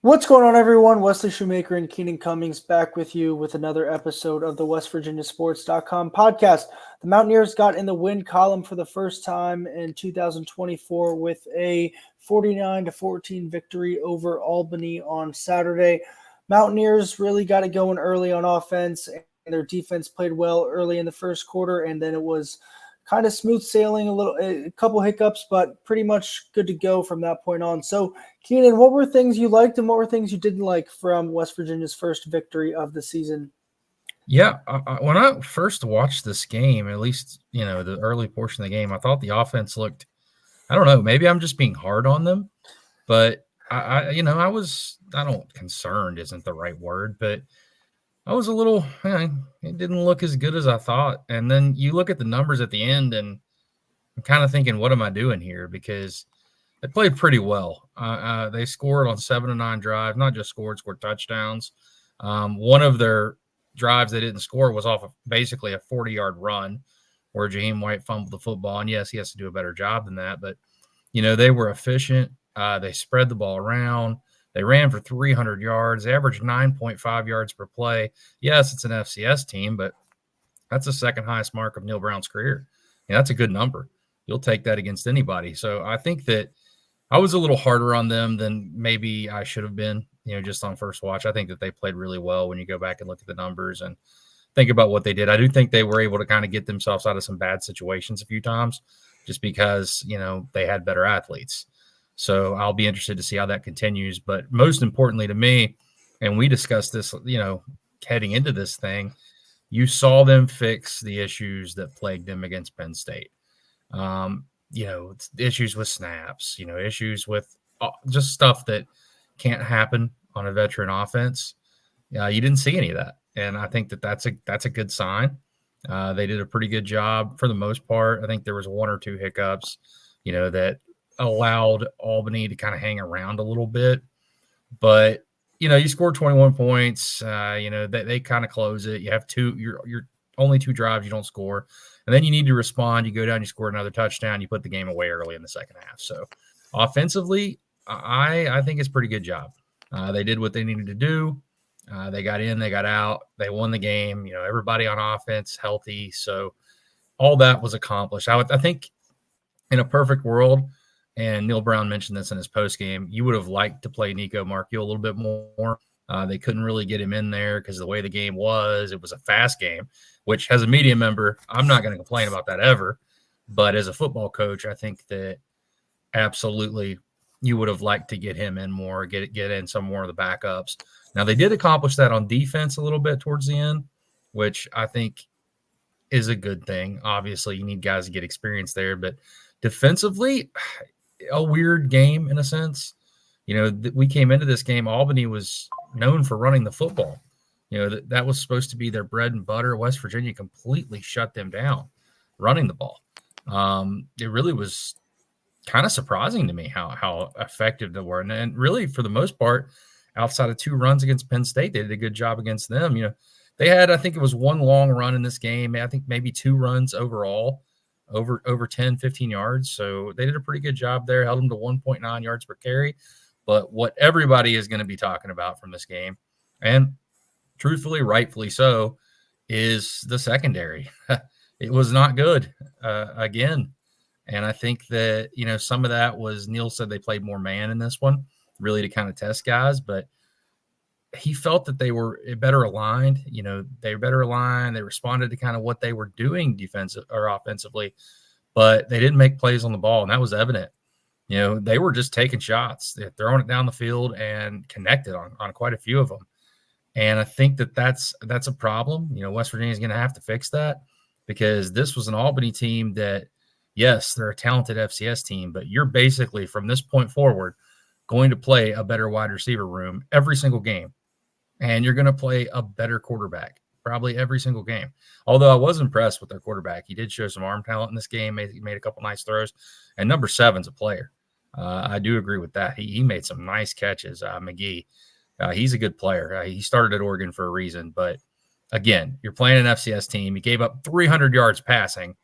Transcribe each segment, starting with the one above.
What's going on, everyone? Wesley, Shoemaker, and Keenan Cummings back with you with another episode of the WVSports.com podcast. The Mountaineers got in the win column for the first time in 2024 with a 49-14 victory over Albany on Saturday. Mountaineers really got it going early on offense, and their defense played well early in the first quarter, and then it was kind of smooth sailing, a couple hiccups, but pretty much good to go from that point on. So, Keenan, what were things you liked and what were things you didn't like from West Virginia's first victory of the season? Yeah, when I first watched this game, at least, the early portion of the game, I thought the offense looked, I don't know, maybe I'm just being hard on them, but I don't concerned isn't the right word, but I was a little, it didn't look as good as I thought. And then you look at the numbers at the end and I'm kind of thinking, what am I doing here? Because they played pretty well. They scored on 7 of 9 drives, not just scored touchdowns. One of their drives they didn't score was off of basically a 40-yard run where Jaheim White fumbled the football. And yes, he has to do a better job than that. But, they were efficient. They spread the ball around. They ran for 300 yards. They averaged 9.5 yards per play. Yes, it's an FCS team, but that's the second highest mark of Neil Brown's career. And that's a good number. You'll take that against anybody. So I think that I was a little harder on them than maybe I should have been, just on first watch. I think that they played really well when you go back and look at the numbers and think about what they did. I do think they were able to kind of get themselves out of some bad situations a few times just because, they had better athletes. So I'll be interested to see how that continues. But most importantly to me, and we discussed this, heading into this thing, you saw them fix the issues that plagued them against Penn State. Issues with snaps, issues with just stuff that can't happen on a veteran offense. You didn't see any of that. And I think that that's a good sign. They did a pretty good job for the most part. I think there was 1 or 2 hiccups, that allowed Albany to kind of hang around a little bit. But, you scored 21 points. They kind of close it. You have you're only 2 drives, you don't score. And then you need to respond. You go down, you score another touchdown, you put the game away early in the second half. So offensively, I think it's a pretty good job. They did what they needed to do. They got in, they got out, they won the game. Everybody on offense healthy. So all that was accomplished. I think in a perfect world, and Neil Brown mentioned this in his post game, you would have liked to play Nico Markio a little bit more. They couldn't really get him in there because of the way the game was. It was a fast game, which as a media member, I'm not going to complain about that ever. But as a football coach, I think that absolutely you would have liked to get him in more, get in some more of the backups. Now, they did accomplish that on defense a little bit towards the end, which I think is a good thing. Obviously, you need guys to get experience there. But defensively, a weird game in a sense. We came into this game, Albany was known for running the football. That was supposed to be their bread and butter. West Virginia completely shut them down running the ball. It really was kind of surprising to me how effective they were. And really, for the most part, outside of 2 runs against Penn State, they did a good job against them. They had, I think it was 1 long run in this game. I think maybe 2 runs overall, over 10, 15 yards. So they did a pretty good job there, held them to 1.9 yards per carry. But what everybody is going to be talking about from this game, and truthfully, rightfully so, is the secondary. It was not good again. And I think that, some of that was Neil said they played more man in this one, really to kind of test guys. But he felt that they were better aligned. They were better aligned. They responded to kind of what they were doing defensive or offensively, but they didn't make plays on the ball. And that was evident. They were just taking shots, they're throwing it down the field and connected on quite a few of them. And I think that that's a problem. West Virginia is going to have to fix that because this was an Albany team that, yes, they're a talented FCS team, but you're basically from this point forward going to play a better wide receiver room every single game. And you're going to play a better quarterback probably every single game. Although I was impressed with their quarterback. He did show some arm talent in this game. He made a couple nice throws. And number 7's a player. I do agree with that. He made some nice catches. McGee, he's a good player. He started at Oregon for a reason. But, again, you're playing an FCS team. You gave up 300 yards passing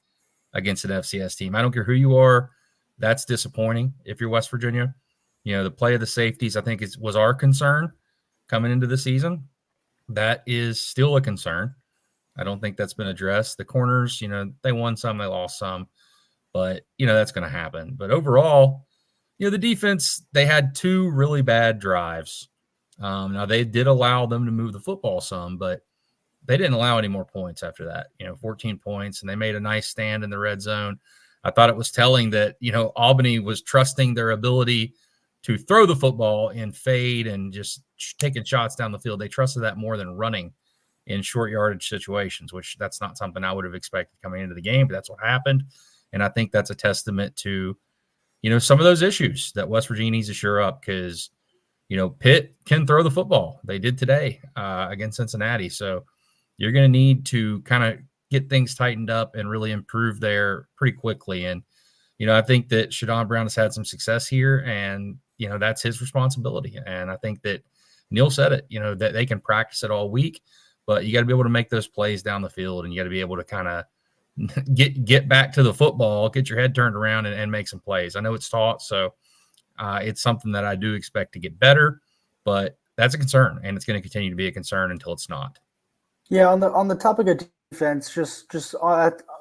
against an FCS team. I don't care who you are. That's disappointing if you're West Virginia. The play of the safeties, I think, was our concern coming into the season. That is still a concern. I don't think that's been addressed. The corners, they won some, they lost some, but, that's going to happen. But overall, the defense, they had 2 really bad drives. Now, they did allow them to move the football some, but they didn't allow any more points after that, 14 points, and they made a nice stand in the red zone. I thought it was telling that, Albany was trusting their ability to throw the football and fade and just taking shots down the field. They trusted that more than running in short yardage situations, which that's not something I would have expected coming into the game, but that's what happened. And I think that's a testament to, some of those issues that West Virginia needs to shore up because, Pitt can throw the football. They did today against Cincinnati. So you're going to need to kind of get things tightened up and really improve there pretty quickly. And, I think that Shadon Brown has had some success here, and, that's his responsibility. And I think that Neil said it, that they can practice it all week, but you got to be able to make those plays down the field, and you got to be able to kind of get back to the football, get your head turned around and make some plays. I know it's taught, so it's something that I do expect to get better, but that's a concern, and it's going to continue to be a concern until it's not. Yeah, on the topic of defense, just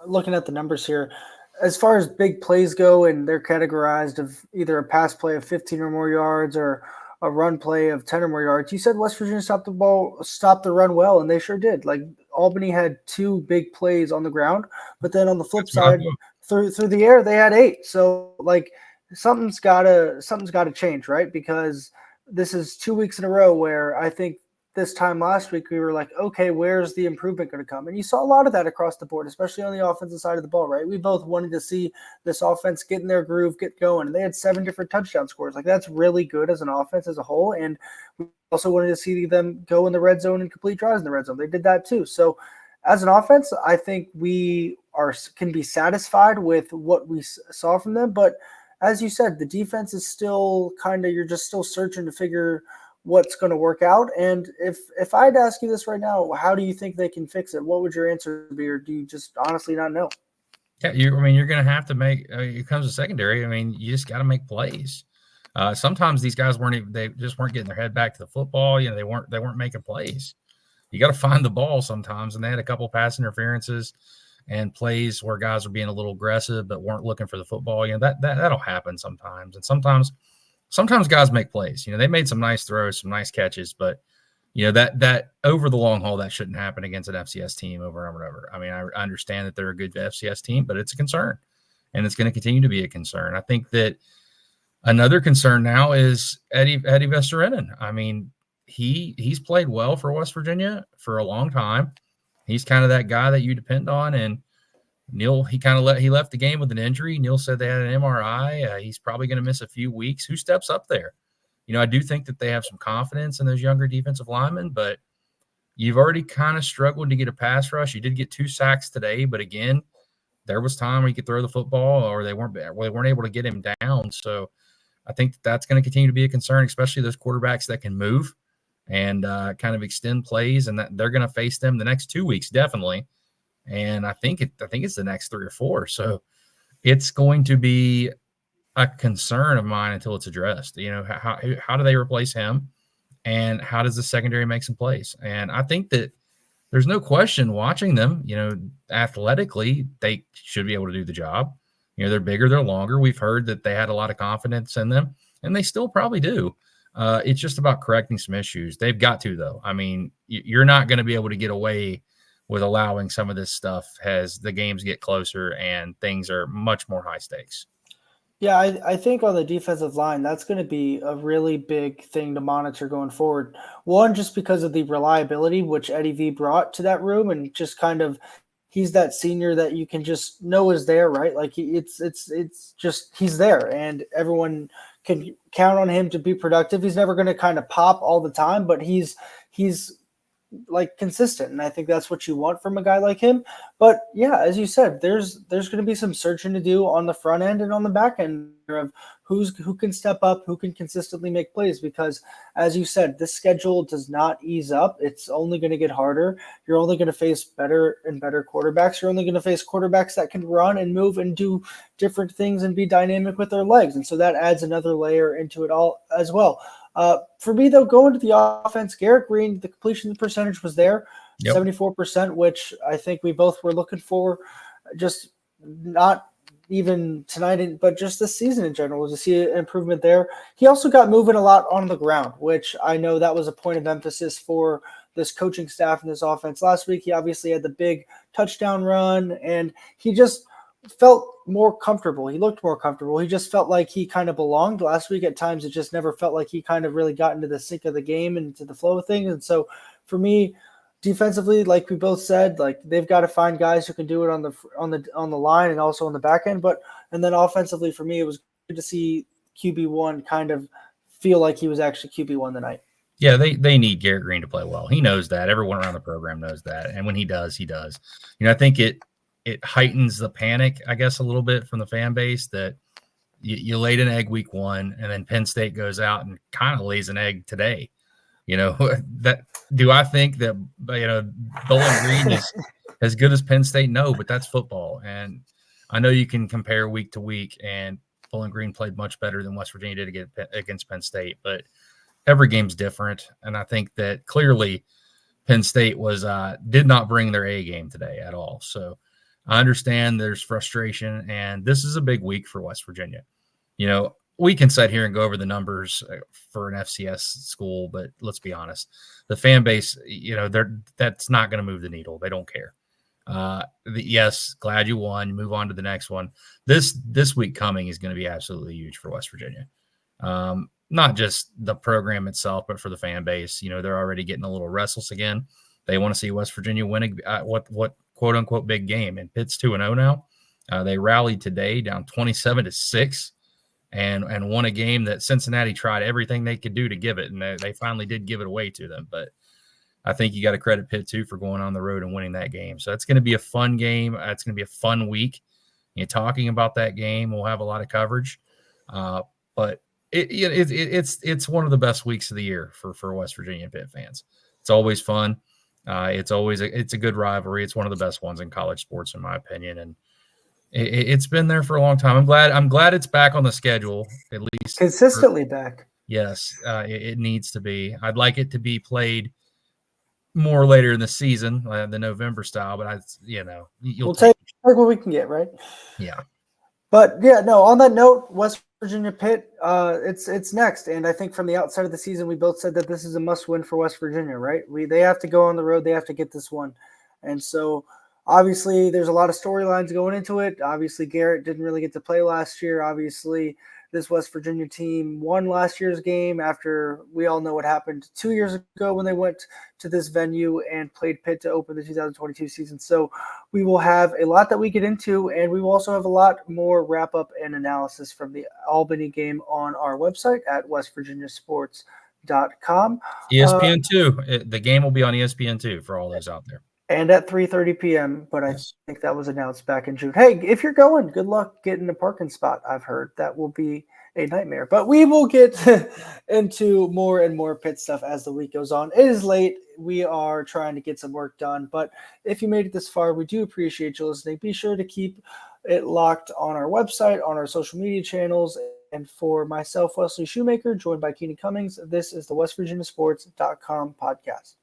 looking at the numbers here, as far as big plays go, and they're categorized of either a pass play of 15 or more yards or a run play of 10 or more yards. You said West Virginia stopped the run well, and they sure did. Like Albany had 2 big plays on the ground, but then on the flip side, through the air, they had 8. So like something's gotta change, right? Because this is 2 weeks in a row where I think this time last week we were like, okay, where's the improvement going to come? And you saw a lot of that across the board, especially on the offensive side of the ball, right? We both wanted to see this offense get in their groove, get going. And they had 7 different touchdown scores. Like that's really good as an offense as a whole. And we also wanted to see them go in the red zone and complete drives in the red zone. They did that too. So as an offense, I think we can be satisfied with what we saw from them. But as you said, the defense is still you're just still searching to figure what's going to work out. And if I'd ask you this right now, how do you think they can fix it? What would your answer be? Or do you just honestly not know? Yeah, you're going to have to make it comes to secondary. You just got to make plays. Sometimes these guys they just weren't getting their head back to the football. They weren't making plays. You got to find the ball sometimes. And they had a couple pass interferences and plays where guys were being a little aggressive, but weren't looking for the football. That'll happen sometimes. And sometimes guys make plays. They made some nice throws, some nice catches, but that over the long haul, that shouldn't happen against an FCS team over and over and over. I understand that they're a good FCS team, but it's a concern, and it's going to continue to be a concern. I think that another concern now is Eddie Vestorinen. He's played well for West Virginia for a long time. He's kind of that guy that you depend on, and Neil, he left the game with an injury. Neil said they had an MRI. He's probably going to miss a few weeks. Who steps up there? I do think that they have some confidence in those younger defensive linemen, but you've already kind of struggled to get a pass rush. You did get 2 sacks today, but again, there was time where you could throw the football, or they weren't able to get him down. So I think that's going to continue to be a concern, especially those quarterbacks that can move and kind of extend plays, and that they're going to face them the next 2 weeks, definitely. And I think it's the next 3 or 4. So it's going to be a concern of mine until it's addressed. How do they replace him, and how does the secondary make some plays? And I think that there's no question watching them, athletically, they should be able to do the job. They're bigger, they're longer. We've heard that they had a lot of confidence in them, and they still probably do. It's just about correcting some issues. They've got to, though. You're not going to be able to get away with allowing some of this stuff as the games get closer and things are much more high stakes. Yeah, I think on the defensive line, that's going to be a really big thing to monitor going forward. One, just because of the reliability which Eddie V brought to that room, and just he's that senior that you can just know is there, right? Like it's just he's there, and everyone can count on him to be productive. He's never going to kind of pop all the time, but he's like consistent. And I think that's what you want from a guy like him. But yeah, as you said, there's going to be some searching to do on the front end and on the back end of who can step up, who can consistently make plays, because as you said, this schedule does not ease up. It's only going to get harder. You're only going to face better and better quarterbacks. You're only going to face quarterbacks that can run and move and do different things and be dynamic with their legs. And so that adds another layer into it all as well. For me, though, going to the offense, Garrett Green, the completion percentage was there, 74%, which I think we both were looking for, just not even tonight, but just this season in general, to see an improvement there. He also got moving a lot on the ground, which I know that was a point of emphasis for this coaching staff and this offense last week. He obviously had the big touchdown run, and he just felt more comfortable. He looked more comfortable. He just felt like he kind of belonged. Last week at times it just never felt like he kind of really got into the sync of the game and into the flow of things. And so for me, defensively, like we both said, like they've got to find guys who can do it on the line and also on the back end. And then offensively for me, it was good to see QB1 kind of feel like he was actually QB1 tonight. Yeah, they need Garrett Green to play well. He knows that. Everyone around the program knows that. And when he does, he does. I think it heightens the panic, I guess, a little bit from the fan base that you laid an egg week 1 and then Penn State goes out and kind of lays an egg today. That do I think that, Bowling Green is as good as Penn State? No, but that's football. And I know you can compare week to week, and Bowling Green played much better than West Virginia did against Penn State, but every game's different. And I think that clearly Penn State did not bring their A game today at all. So I understand there's frustration, and this is a big week for West Virginia. We can sit here and go over the numbers for an FCS school, but let's be honest, the fan base, that's not going to move the needle. They don't care. Yes, glad you won. Move on to the next one. This week coming is going to be absolutely huge for West Virginia. Not just the program itself, but for the fan base. They're already getting a little restless again. They want to see West Virginia win what quote unquote big game, and Pitt's 2-0 now. They rallied today down 27-6 and won a game that Cincinnati tried everything they could do to give it, and they finally did give it away to them. But I think you got to credit Pitt too for going on the road and winning that game. So it's going to be a fun game. It's going to be a fun week. Talking about that game, we'll have a lot of coverage, but it's one of the best weeks of the year for West Virginia and Pitt fans. It's always fun. It's a good rivalry. It's one of the best ones in college sports, in my opinion, and it's been there for a long time. I'm glad it's back on the schedule, at least consistently back. Yes, it needs to be. I'd like it to be played more later in the season, the November style. But we'll take what we can get, right? Yeah. But yeah, no. On that note, West Virginia Pitt, it's next, and I think from the outside of the season, we both said that this is a must-win for West Virginia, right? They have to go on the road, they have to get this one, and so obviously there's a lot of storylines going into it. Obviously, Garrett didn't really get to play last year. Obviously, this West Virginia team won last year's game after we all know what happened 2 years ago when they went to this venue and played Pitt to open the 2022 season. So we will have a lot that we get into, and we will also have a lot more wrap-up and analysis from the Albany game on our website at WVSports.com. ESPN2. The game will be on ESPN2 for all those out there. And at 3:30 p.m., but I think that was announced back in June. Hey, if you're going, good luck getting a parking spot. I've heard that will be a nightmare. But we will get into more and more Pitt stuff as the week goes on. It is late. We are trying to get some work done. But if you made it this far, we do appreciate you listening. Be sure to keep it locked on our website, on our social media channels. And for myself, Wesley Shoemaker, joined by Keenan Cummings, this is the WestVirginiaSports.com podcast.